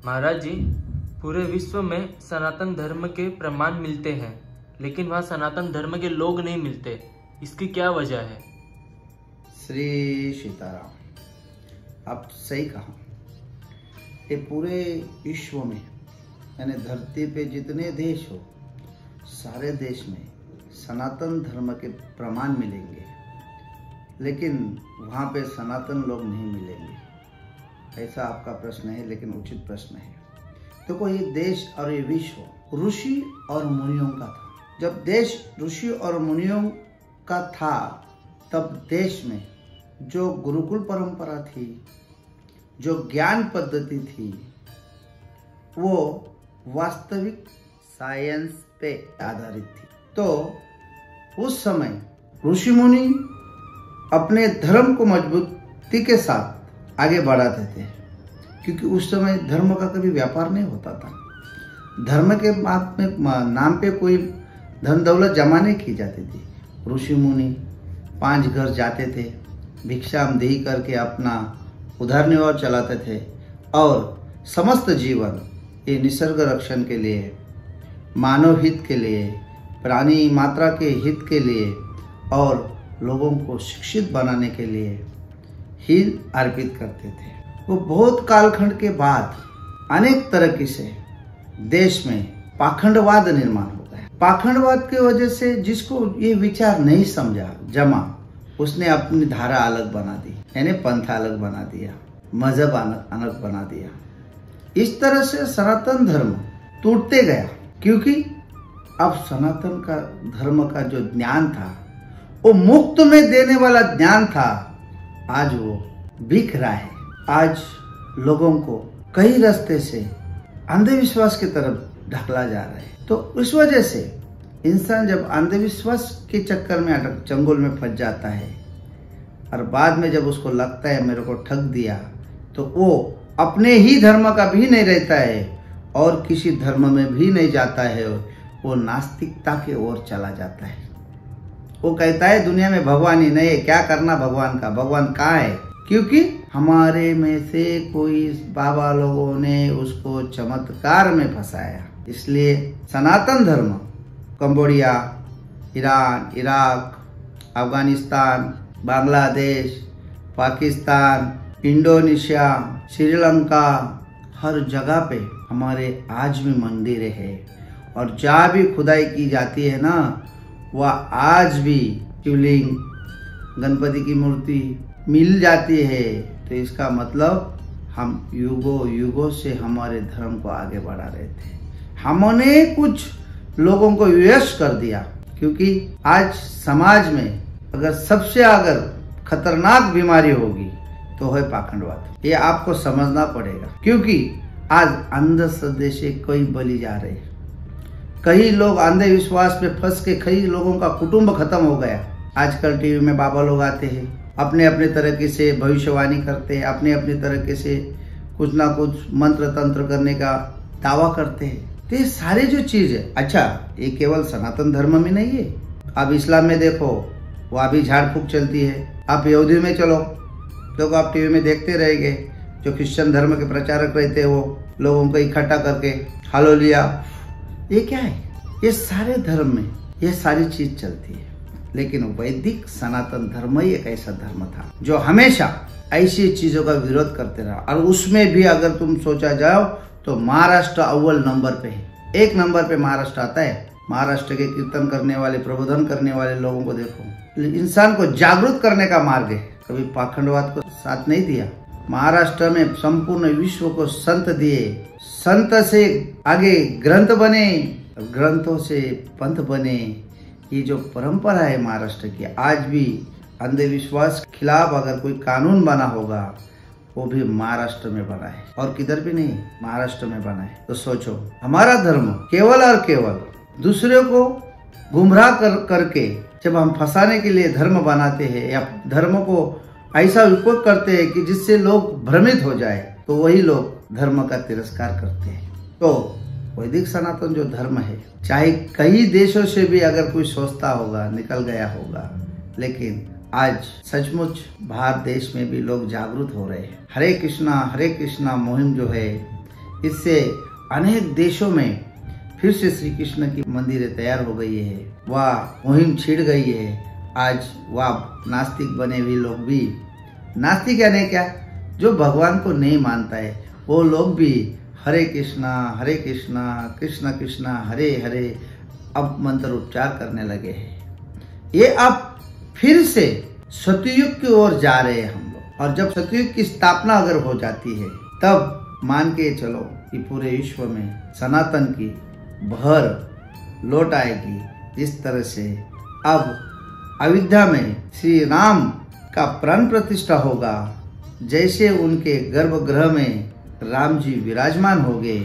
महाराज जी, पूरे विश्व में सनातन धर्म के प्रमाण मिलते हैं, लेकिन वहाँ सनातन धर्म के लोग नहीं मिलते। इसकी क्या वजह है? श्री सीताराम, आप सही कहा। ये पूरे विश्व में यानी धरती पे जितने देश हो, सारे देश में सनातन धर्म के प्रमाण मिलेंगे, लेकिन वहाँ पे सनातन लोग नहीं मिलेंगे। ऐसा आपका प्रश्न है, लेकिन उचित प्रश्न है। देखो, ये देश और ये विश्व ऋषि और मुनियों का था। जब देश ऋषि और मुनियों का था, तब देश में जो गुरुकुल परंपरा थी, जो ज्ञान पद्धति थी, वो वास्तविक साइंस पे आधारित थी। तो उस समय ऋषि मुनि अपने धर्म को मजबूती के साथ आगे बढ़ाते थे, क्योंकि उस समय धर्म का कभी व्यापार नहीं होता था। धर्म के नाम पे कोई धन दौलत जमा नहीं की जाती थी। ऋषि मुनि 5 घर जाते थे, भिक्षामदेही करके अपना उधार निर्वाह चलाते थे, और समस्त जीवन ये निसर्ग रक्षण के लिए, मानव हित के लिए, प्राणी मात्रा के हित के लिए और लोगों को शिक्षित बनाने के लिए ही अर्पित करते थे। वो बहुत कालखंड के बाद अनेक तरह से देश में पाखंडवाद निर्माण हो गया। पाखंडवाद की वजह से जिसको ये विचार नहीं समझा जमा, उसने अपनी धारा अलग बना दी, यानी पंथ अलग बना दिया, मजहब अलग बना दिया। इस तरह से सनातन धर्म टूटते गया, क्योंकि अब सनातन का धर्म का जो ज्ञान था, वो मुफ्त में देने वाला ज्ञान था, आज वो बिक रहा है। आज लोगों को कई रास्ते से अंधविश्वास की तरफ ढकला जा रहा है। तो उस वजह से इंसान जब अंधविश्वास के चक्कर में चंगुल में फंस जाता है, और बाद में जब उसको लगता है मेरे को ठग दिया, तो वो अपने ही धर्म का भी नहीं रहता है और किसी धर्म में भी नहीं जाता है। वो नास्तिकता की ओर चला जाता है। वो कहता है दुनिया में भगवान ही नहीं है, क्या करना भगवान का, भगवान कहाँ है? क्योंकि हमारे में से कोई बाबा लोगों ने उसको चमत्कार में फंसाया। इसलिए Sanatan Dharma Cambodia, Iran, Iraq, Afghanistan, Bangladesh, Pakistan, Indonesia, Sri Lanka, हर जगह पे हमारे आज भी मंदिर है, और जहाँ भी खुदाई की जाती है ना, वह आज भी शिवलिंग, गणपति की मूर्ति मिल जाती है। तो इसका मतलब हम युगों युगों से हमारे धर्म को आगे बढ़ा रहे थे। हमने कुछ लोगों को विवश कर दिया, क्योंकि आज समाज में अगर खतरनाक बीमारी होगी तो है पाखंडवाद। ये आपको समझना पड़ेगा, क्योंकि आज अंधश्रद्धा से कई बलि जा रहे हैं। कई लोग अंधविश्वास पे फंस के कई लोगों का कुटुंब खत्म हो गया। आजकल टीवी में बाबा लोग आते हैं, अपने अपने तरीके से भविष्यवाणी करते हैं, अपने अपने तरीके से कुछ ना कुछ मंत्र तंत्र करने का दावा करते हैं। तो ये सारे जो चीज है, अच्छा, ये केवल सनातन धर्म में नहीं है। अब इस्लाम में देखो, वहाँ भी झाड़ फूक चलती है। आप यहूदी में चलो, लोग आप टीवी में देखते रहेंगे, जो क्रिश्चियन धर्म के प्रचारक रहते हैं, वो लोगों को इकट्ठा करके हालेलुया। ये क्या है? ये सारे धर्म में ये सारी चीज चलती है। लेकिन वैदिक सनातन धर्म ही एक ऐसा धर्म था जो हमेशा ऐसी चीजों का विरोध करते रहा। और उसमें भी अगर तुम सोचा जाओ तो महाराष्ट्र अव्वल नंबर पे है। 1 नंबर पे महाराष्ट्र आता है। महाराष्ट्र के कीर्तन करने वाले, प्रबोधन करने वाले लोगों को देखो। इंसान को जागरूक करने का मार्ग है, कभी पाखंडवाद को साथ नहीं दिया। महाराष्ट्र में संपूर्ण विश्व को संत दिए, संत से आगे ग्रंथ बने, ग्रंथों से पंथ बने। ये जो परंपरा है महाराष्ट्र की, आज भी अंधविश्वास के खिलाफ अगर कोई कानून बना होगा, वो भी महाराष्ट्र में बना है, और किधर भी नहीं, महाराष्ट्र में बना है। तो सोचो, हमारा धर्म केवल और केवल दूसरे को गुमराह करके जब हम फंसाने के लिए धर्म बनाते हैं, या धर्म को ऐसा उपयोग करते हैं कि जिससे लोग भ्रमित हो जाए, तो वही लोग धर्म का तिरस्कार करते हैं। तो वैदिक सनातन जो धर्म है, चाहे कई देशों से भी अगर कोई सोचता होगा, निकल गया होगा, लेकिन आज सचमुच भारत देश में भी लोग जागरूक हो रहे हैं। हरे कृष्णा मुहिम जो है, इससे अनेक देशों में फिर से श्री कृष्ण की मंदिरें तैयार हो गई है, वह मुहिम छिड़ गई है। आज वह नास्तिक बने हुए लोग भी, नास्तिक यानी क्या, जो भगवान को नहीं मानता है, वो लोग भी हरे कृष्णा कृष्ण कृष्ण हरे हरे अब मंत्र उच्चार करने लगे हैं। ये अब फिर से सतयुग की ओर जा रहे हैं हम लोग। और जब सतयुग की स्थापना अगर हो जाती है, तब मान के चलो कि पूरे विश्व में सनातन की बहर लौट आएगी। जिस तरह से अब अयोध्या में श्री राम का प्राण प्रतिष्ठा होगा, जैसे उनके गर्भगृह में राम जी विराजमान हो गए,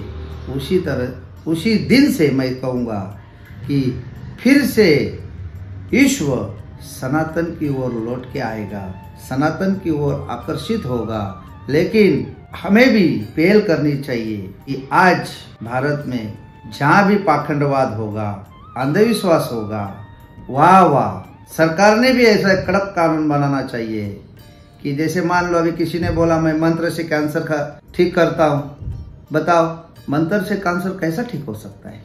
उसी तरह उसी दिन से मैं कहूँगा कि फिर से विश्व सनातन की ओर लौट के आएगा, सनातन की ओर आकर्षित होगा। लेकिन हमें भी पहल करनी चाहिए कि आज भारत में जहाँ भी पाखंडवाद होगा, अंधविश्वास होगा, वाह सरकार ने भी ऐसा कड़क कानून बनाना चाहिए कि जैसे मान लो अभी किसी ने बोला मैं मंत्र से कैंसर का ठीक करता हूँ। बताओ, मंत्र से कैंसर कैसा ठीक हो सकता है?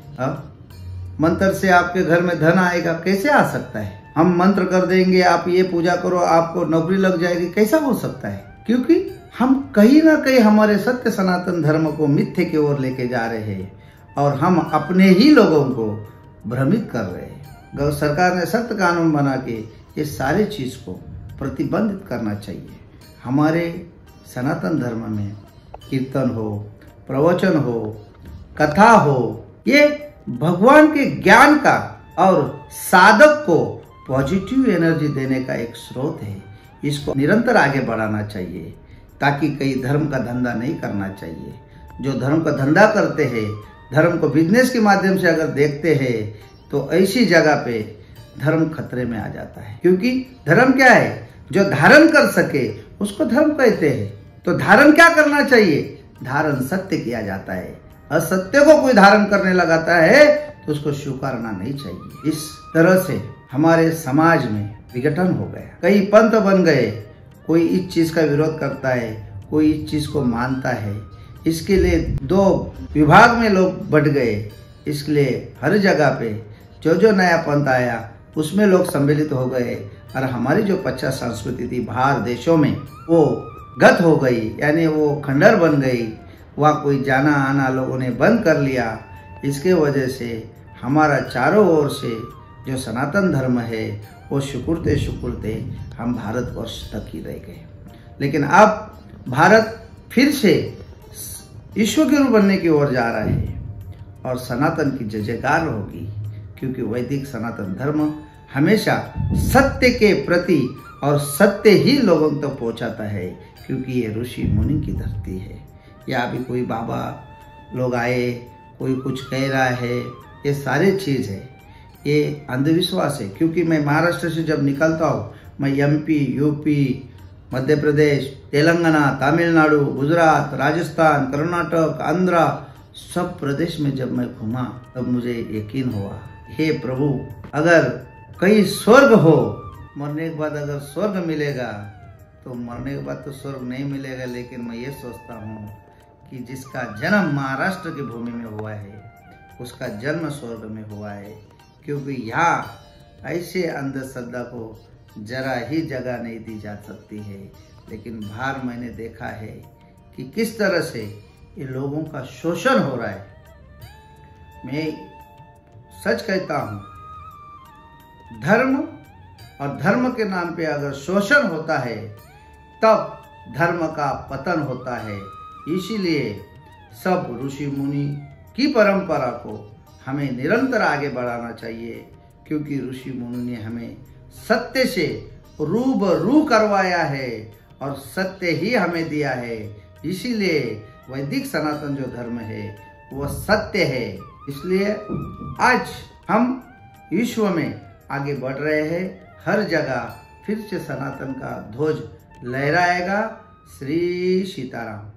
मंत्र से आपके घर में धन आएगा, कैसे आ सकता है? हम मंत्र कर देंगे, आप ये पूजा करो, आपको नौकरी लग जाएगी, कैसा हो सकता है? क्योंकि हम कहीं ना कहीं हमारे सत्य सनातन धर्म को मिथ्ये की ओर लेके जा रहे हैं और हम अपने ही लोगों को भ्रमित कर रहे हैं। सरकार ने सख्त कानून बना के ये सारी चीज को प्रतिबंधित करना चाहिए। हमारे सनातन धर्म में कीर्तन हो, प्रवचन हो, कथा हो, ये भगवान के ज्ञान का और साधक को पॉजिटिव एनर्जी देने का एक स्रोत है। इसको निरंतर आगे बढ़ाना चाहिए, ताकि कई धर्म का धंधा नहीं करना चाहिए। जो धर्म का धंधा करते हैं, धर्म को बिजनेस के माध्यम से अगर देखते हैं, तो ऐसी जगह पे धर्म खतरे में आ जाता है। क्योंकि धर्म क्या है? जो धारण कर सके उसको धर्म कहते हैं। तो धारण क्या करना चाहिए? धारण सत्य किया जाता है। असत्य को कोई धारण करने लगाता है तो उसको स्वीकारना नहीं चाहिए। इस तरह से हमारे समाज में विघटन हो गया, कई पंथ बन गए। कोई इस चीज का विरोध करता है, कोई इस चीज को मानता है। इसके लिए दो विभाग में लोग बढ़ गए। इसलिए हर जगह पे जो नया पंथ आया उसमें लोग सम्मिलित हो गए और हमारी जो पश्चात संस्कृति थी बाहर देशों में, वो गत हो गई, यानी वो खंडर बन गई। वह कोई जाना आना लोगों ने बंद कर लिया। इसके वजह से हमारा चारों ओर से जो सनातन धर्म है वो सिकुड़ते हम भारतवर्ष तक ही रह गए। लेकिन अब भारत फिर से विश्व गुरु बनने की ओर जा रहा है और सनातन की जय जयकार होगी, क्योंकि वैदिक सनातन धर्म हमेशा सत्य के प्रति और सत्य ही लोगों तक तो पहुंचाता है, क्योंकि ये ऋषि मुनि की धरती है। या अभी कोई बाबा लोग आए, कोई कुछ कह रहा है, ये सारे चीज़ है, ये अंधविश्वास है। क्योंकि मैं महाराष्ट्र से जब निकलता हूँ, मैं एमपी, यूपी, मध्य प्रदेश, तेलंगाना, तमिलनाडु, गुजरात, राजस्थान, कर्नाटक, आंध्रा, सब प्रदेश में जब मैं घूमा तब मुझे यकीन हुआ, हे प्रभु, अगर कहीं स्वर्ग हो, मरने के बाद अगर स्वर्ग मिलेगा तो मरने के बाद तो स्वर्ग नहीं मिलेगा। लेकिन मैं ये सोचता हूँ कि जिसका जन्म महाराष्ट्र की भूमि में हुआ है उसका जन्म स्वर्ग में हुआ है, क्योंकि यहाँ ऐसे अंधश्रद्धा को जरा ही जगह नहीं दी जा सकती है। लेकिन बाहर मैंने देखा है कि किस तरह से ये लोगों का शोषण हो रहा है। मैं सच कहता हूँ, धर्म और धर्म के नाम पे अगर शोषण होता है तब धर्म का पतन होता है। इसीलिए सब ऋषि मुनि की परंपरा को हमें निरंतर आगे बढ़ाना चाहिए, क्योंकि ऋषि मुनि ने हमें सत्य से रूबरू करवाया है और सत्य ही हमें दिया है। इसीलिए वैदिक सनातन जो धर्म है वो सत्य है। इसलिए आज हम विश्व में आगे बढ़ रहे हैं। हर जगह फिर से सनातन का ध्वज लहराएगा। श्री सीताराम।